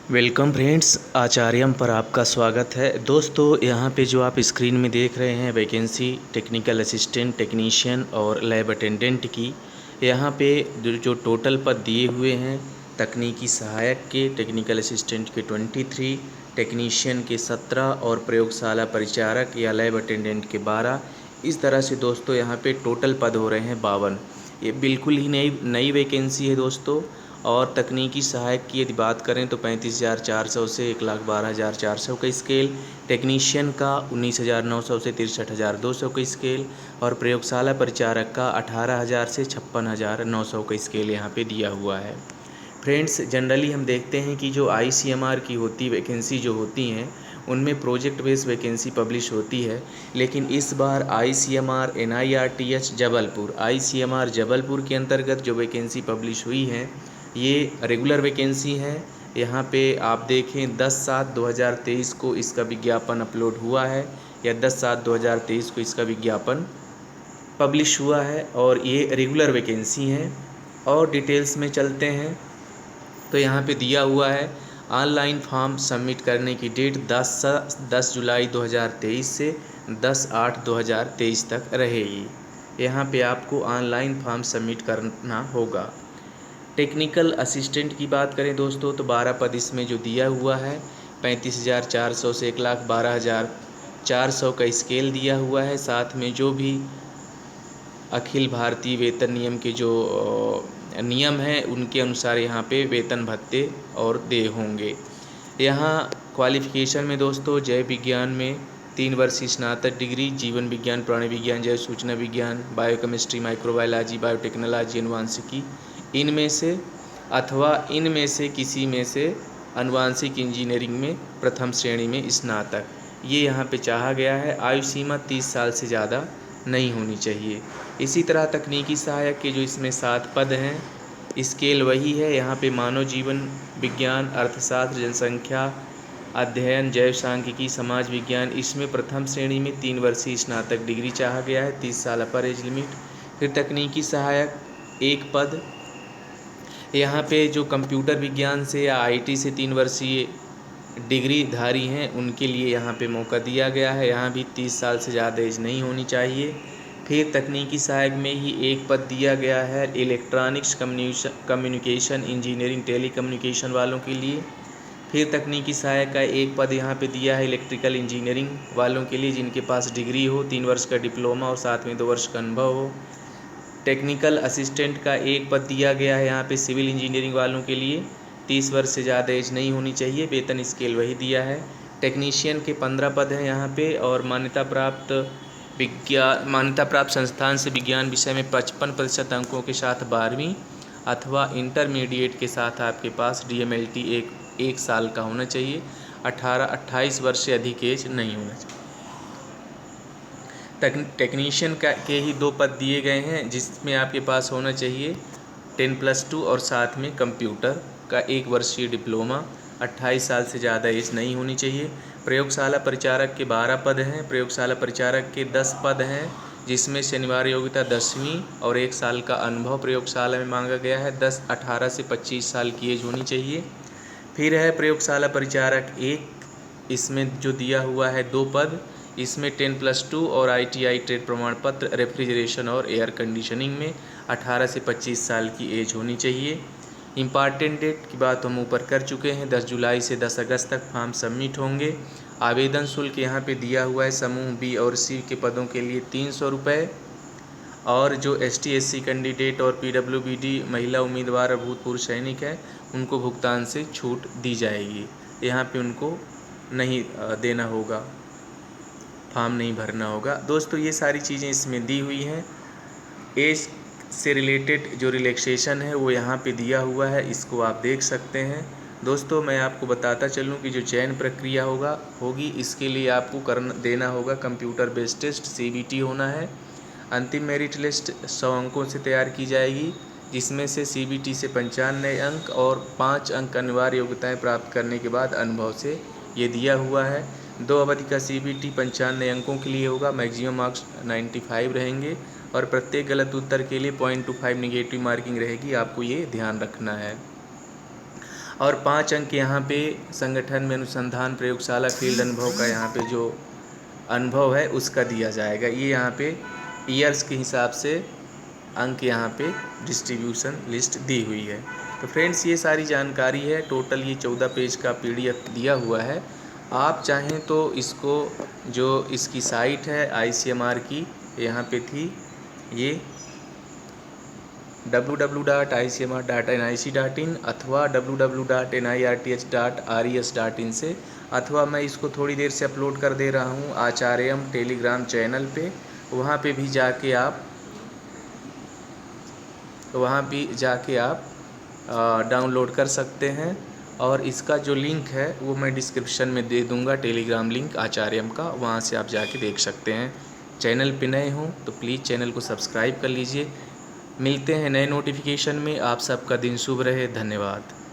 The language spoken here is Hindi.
वेलकम फ्रेंड्स, आचार्यम पर आपका स्वागत है। दोस्तों, यहाँ पे जो आप स्क्रीन में देख रहे हैं वैकेंसी टेक्निकल असिस्टेंट, टेक्नीशियन और लैब अटेंडेंट की, यहाँ पे जो टोटल पद दिए हुए हैं, तकनीकी सहायक के, टेक्निकल असिस्टेंट के 23, टेक्नीशियन के 17 और प्रयोगशाला परिचारक या लैब अटेंडेंट के 12। इस तरह से दोस्तों यहाँ पे टोटल पद हो रहे हैं 52। ये बिल्कुल ही नई वैकेंसी है दोस्तों। और तकनीकी सहायक की यदि बात करें तो 35,400 से 1,12,400 का स्केल, टेक्नीशियन का 19,900 से 63,200 का स्केल और प्रयोगशाला परिचारक का 18,000 से 56,900 का स्केल यहाँ पे दिया हुआ है। फ्रेंड्स, जनरली हम देखते हैं कि जो ICMR की होती वैकेंसी जो होती हैं उनमें प्रोजेक्ट बेस्ड वैकेंसी पब्लिश होती है, लेकिन इस बार ICMR NIRTH Jabalpur, ICMR Jabalpur के अंतर्गत जो वैकेंसी पब्लिश हुई है ये रेगुलर वैकेंसी है। यहाँ पे आप देखें 10/7/2023 को इसका विज्ञापन अपलोड हुआ है या 10/7/2023 को इसका विज्ञापन पब्लिश हुआ है और ये रेगुलर वैकेंसी है। और डिटेल्स में चलते हैं तो यहाँ पे दिया हुआ है ऑनलाइन फॉर्म सबमिट करने की डेट 10 जुलाई 2023 से 10/8/2023 तक रहेगी। यहाँ पे आपको ऑनलाइन फॉर्म सबमिट करना होगा। टेक्निकल असिस्टेंट की बात करें दोस्तों तो 12 पद इसमें जो दिया हुआ है, 35,400 से 1,12,400 का स्केल दिया हुआ है। साथ में जो भी अखिल भारतीय वेतन नियम के जो नियम हैं उनके अनुसार यहाँ पे वेतन भत्ते और देय होंगे। यहाँ क्वालिफ़िकेशन में दोस्तों जय विज्ञान में 3 वर्षीय स्नातक डिग्री, जीवन विज्ञान, प्राणी विज्ञान, जैव सूचना विज्ञान, बायोकेमिस्ट्री, माइक्रोबायोलॉजी, बायोटेक्नोलॉजी, अनुवांशिकी, इनमें से अथवा इनमें से किसी में से अनुवांशिक इंजीनियरिंग में प्रथम श्रेणी में स्नातक, ये यहाँ पे चाहा गया है। आयु सीमा 30 साल से ज़्यादा नहीं होनी चाहिए। इसी तरह तकनीकी सहायक के जो इसमें 7 पद हैं, स्केल वही है। यहाँ पे मानव जीवन विज्ञान, अर्थशास्त्र, जनसंख्या अध्ययन, जैव सांख्यिकी, समाज विज्ञान, इसमें प्रथम श्रेणी में 3 वर्षीय स्नातक डिग्री चाहा गया है, 30 साल अपर एज लिमिट। फिर तकनीकी सहायक 1 पद, यहाँ पे जो कंप्यूटर विज्ञान से या IT से 3 वर्षीय डिग्री धारी हैं उनके लिए यहाँ पे मौका दिया गया है। यहाँ भी 30 साल से ज़्यादा एज नहीं होनी चाहिए। फिर तकनीकी सहायक में ही 1 पद दिया गया है इलेक्ट्रॉनिक्स कम्युनिकेशन इंजीनियरिंग, टेलीकम्युनिकेशन वालों के लिए। फिर तकनीकी सहायक का 1 पद यहाँ पे दिया है इलेक्ट्रिकल इंजीनियरिंग वालों के लिए जिनके पास डिग्री हो, 3 वर्ष का डिप्लोमा और साथ में 2 वर्ष का अनुभव हो। टेक्निकल असिस्टेंट का 1 पद दिया गया है यहाँ पे सिविल इंजीनियरिंग वालों के लिए, 30 वर्ष से ज़्यादा एज नहीं होनी चाहिए, वेतन स्केल वही दिया है। टेक्नीशियन के 15 पद हैं यहाँ पे और मान्यता प्राप्त संस्थान से विज्ञान विषय में 55% अंकों के साथ 12वीं अथवा इंटरमीडिएट के साथ आपके पास DMLT एक साल का होना चाहिए, 28 वर्ष से अधिक एज नहीं होना चाहिए। टेक्नीशियन के ही 2 पद दिए गए हैं जिसमें आपके पास होना चाहिए 10+2 और साथ में कंप्यूटर का 1 वर्षीय डिप्लोमा, 28 साल से ज़्यादा एज नहीं होनी चाहिए। प्रयोगशाला परिचारक के 12 पद हैं, प्रयोगशाला परिचारक के 10 पद हैं जिसमें शनिवार योग्यता 10वीं और 1 साल का अनुभव प्रयोगशाला में मांगा गया है। 18 से 25 साल की एज होनी चाहिए। फिर है प्रयोगशाला परिचारक 1, इसमें जो दिया हुआ है 2 पद, इसमें 10+2 और ITI ट्रेड प्रमाण पत्र रेफ्रिजरेशन और एयर कंडीशनिंग में 18 से 25 साल की एज होनी चाहिए। इम्पॉर्टेंट डेट की बात हम ऊपर कर चुके हैं, 10 जुलाई से 10 अगस्त तक फॉर्म सबमिट होंगे। आवेदन शुल्क यहाँ पे दिया हुआ है, समूह B और C के पदों के लिए 300 रुपये और जो ST SC कैंडिडेट और PWBD महिला उम्मीदवार और भूतपूर्व सैनिक हैं उनको भुगतान से छूट दी जाएगी। यहाँ पे उनको नहीं देना होगा, फॉर्म नहीं भरना होगा। दोस्तों, ये सारी चीज़ें इसमें दी हुई हैं। एज से रिलेटेड जो रिलैक्सेशन है वो यहाँ पे दिया हुआ है, इसको आप देख सकते हैं। दोस्तों, मैं आपको बताता चलूँ कि जो चयन प्रक्रिया होगी इसके लिए आपको देना होगा कंप्यूटर बेस्ड टेस्ट, CBT होना है। अंतिम मेरिट लिस्ट 100 अंकों से तैयार की जाएगी जिसमें से CBT से 95 अंक और 5 अंक अनिवार्य योग्यताएँ प्राप्त करने के बाद अनुभव से ये दिया हुआ है। 2 अवधि का CBT 95 अंकों के लिए होगा, मैक्सिमम मार्क्स 95 रहेंगे और प्रत्येक गलत उत्तर के लिए 0.25 निगेटिव मार्किंग रहेगी, आपको ये ध्यान रखना है। और 5 अंक यहाँ पे संगठन में अनुसंधान प्रयोगशाला फील्ड अनुभव का यहाँ पे जो अनुभव है उसका दिया जाएगा। ये यहाँ पे ईयर्स के हिसाब से अंक यहाँ पे डिस्ट्रीब्यूशन लिस्ट दी हुई है। तो फ्रेंड्स ये सारी जानकारी है, टोटल ये 14 पेज का PDF दिया हुआ है। आप चाहें तो इसको, जो इसकी साइट है ICMR की यहाँ पे थी, ये www.icmr.nic.in अथवा www.nirth.res.in से, अथवा मैं इसको थोड़ी देर से अपलोड कर दे रहा हूँ आचार्यम टेलीग्राम चैनल पे, वहाँ पे भी जाके आप डाउनलोड कर सकते हैं। और इसका जो लिंक है वो मैं डिस्क्रिप्शन में दे दूँगा, टेलीग्राम लिंक आचार्यम का, वहाँ से आप जाके देख सकते हैं। चैनल पे नए हों तो प्लीज़ चैनल को सब्सक्राइब कर लीजिए। मिलते हैं नए नोटिफिकेशन में। आप सबका दिन शुभ रहे। धन्यवाद।